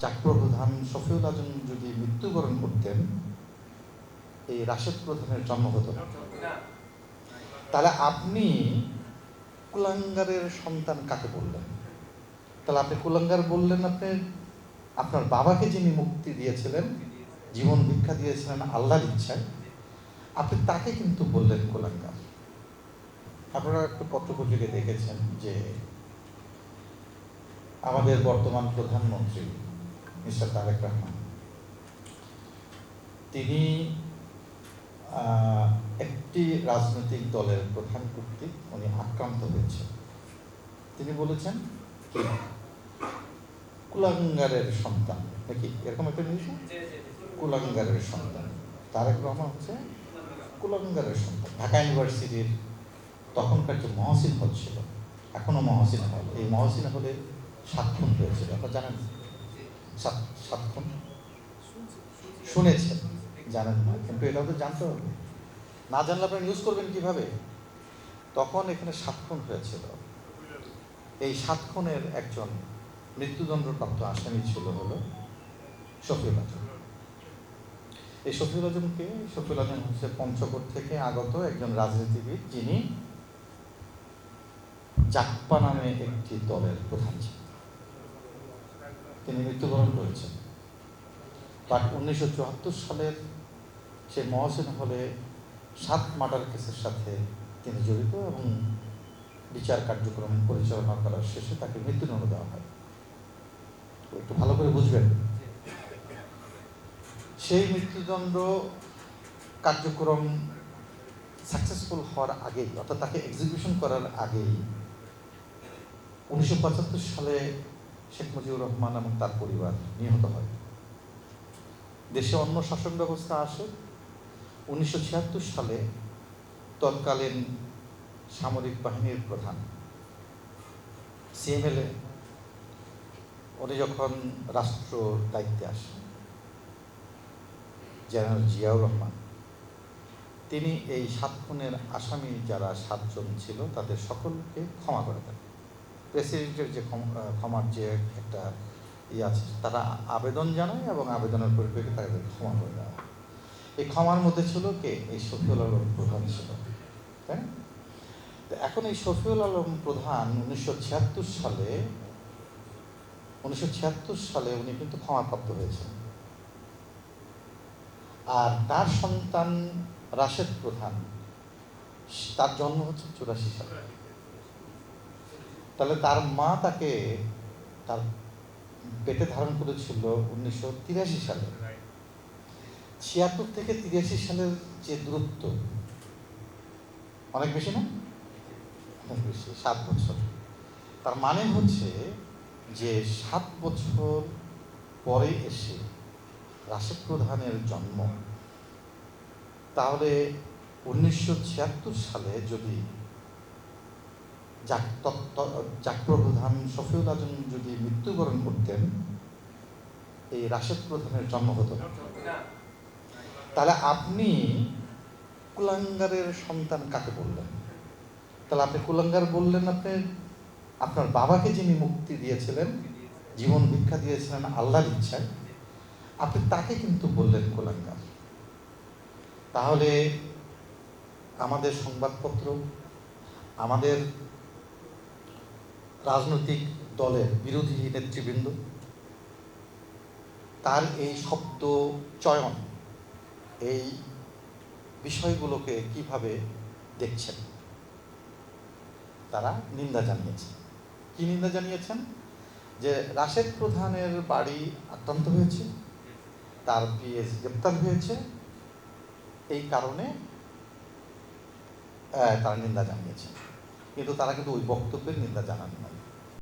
প্রধান শফিউল আজম যদি মৃত্যুবরণ করতেন, এই রাশেদ প্রধানের জন্ম হতো না। তাহলে আপনি কুলাঙ্গারের সন্তান কাকে বললেন? তাহলে আপনি কুলাঙ্গার বললেন আপনার বাবাকে যিনি মুক্তি দিয়েছিলেন, জীবন ভিক্ষা দিয়েছিলেন আল্লাহর ইচ্ছায়, আপনি তাকে কিন্তু বললেন কুলাঙ্গার। আপনারা একটু পত্রপত্রিকে দেখেছেন যে আমাদের বর্তমান প্রধানমন্ত্রী মিস্টার তারেক রহমান, তিনি একটি রাজনৈতিক দলের প্রধান কর্তৃক উনি আক্রান্ত হয়েছে। তিনি বলেছেন কুলাঙ্গারের সন্তান, নাকি এরকম একটা জিনিস, কুলাঙ্গারের সন্তান। তারেক রহমান হচ্ছে কুলাঙ্গারের সন্তান। ঢাকা ইউনিভার্সিটির তখনকার যে মহসিন হল ছিল, এখনো মহসিন হল, এই মহসিন হলে 7 খুন হয়েছিল। আপনারা জানেন? 7 খুন শুনেছেন, জানেন না, কিন্তু এটা তো জানতে হবে। না জানলে আপনি নিউজ করবেন কিভাবে? তখন এখানে 7 খুন হয়েছিল। এই 7 খুনের একজন মৃত্যুদণ্ডপ্রাপ্ত আসামি ছিল হলো শফিউল আজম। এই শফিউল আজম হচ্ছে পঞ্চগড় থেকে আগত একজন রাজনীতিবিদ, যিনি জাকপা নামে একটি দলের প্রধান ছিলেন। তিনি মৃত্যুবরণ করেছেন। তার 1974 সালের সে মহসিন হলে 7 মার্ডার কেসের সাথে তিনি জড়িত এবং বিচার কার্যক্রম পরিচালনা করার শেষে তাকে মৃত্যুদণ্ড দেওয়া হয়। একটু ভালো করে বুঝবেন। সেই মৃত্যুদণ্ড কার্যক্রম সাকসেসফুল হওয়ার আগেই, অর্থাৎ তাকে এক্সিকিউশন করার আগেই 1975 সালে শেখ মুজিবুর রহমান এবং তার পরিবার নিহত হয়। দেশে অন্য শাসন ব্যবস্থা আসে। 1976 সালে তৎকালীন সামরিক বাহিনীর প্রধান CMLA উনি যখন রাষ্ট্র দায়িত্বে আসেন, জেনারেল জিয়াউর রহমান, তিনি এই 7 খুনের আসামি যারা 7 জন ছিল তাদের সকলকে ক্ষমা করে দেন। প্রেসিডেন্টের যে ক্ষমার যে একটা আছে, তারা আবেদন জানায় এবং আবেদনের পরিপ্রেক্ষিতে তাদের ক্ষমা করে দেওয়া। এই ক্ষমার মধ্যে ছিল কে? এই শফিউল আলম প্রধান ছিল, তাই? তো এখন এই শফিউল আলম প্রধান 1976 সালে উনি কিন্তু ক্ষমাপ্রাপ্ত হয়েছেন। আর তার সন্তান রাশেদ প্রধান, তার জন্ম হচ্ছে 84 সালে। তাহলে তার মা তাকে তার পেটে ধারণ করেছিল 1983 সালে। 76 থেকে 83 সালের যে দূরত্ব অনেক বেশি না? অনেক বেশি, 7 বছর। তার মানে হচ্ছে যে 7 বছর পরে এসে রাশেদ প্রধানের জন্ম। তাহলে 1976 সালে যদি প্রধান শফিউল আজম যদি মৃত্যুবরণ করতেন, এই রাশেদ প্রধানের জন্ম হতো না। তাহলে আপনি কুলাঙ্গারের সন্তান কাকে বললেন? তাহলে আপনি কুলাঙ্গার বললেন আপনার বাবাকে যিনি মুক্তি দিয়েছিলেন, জীবন ভিক্ষা দিয়েছিলেন আল্লাহর ইচ্ছায়, আপনি তাকে কিন্তু বললেন কুলাঙ্গার। তাহলে আমাদের সংবাদপত্র, আমাদের রাজনৈতিক দলের বিরোধী নেতৃবৃন্দ তার এই শব্দ চয়ন, এই বিষয়গুলোকে কিভাবে দেখছেন? তারা নিন্দা জানিয়েছেন। কি নিন্দা জানিয়েছেন? যে রাশেদ প্রধানের বাড়ি আক্রান্ত হয়েছে, তার পিএস গ্রেপ্তার হয়েছে, এই কারণে তারা নিন্দা জানিয়েছেন। কিন্তু তারা কিন্তু ওই বক্তব্যের নিন্দা জানান নাই।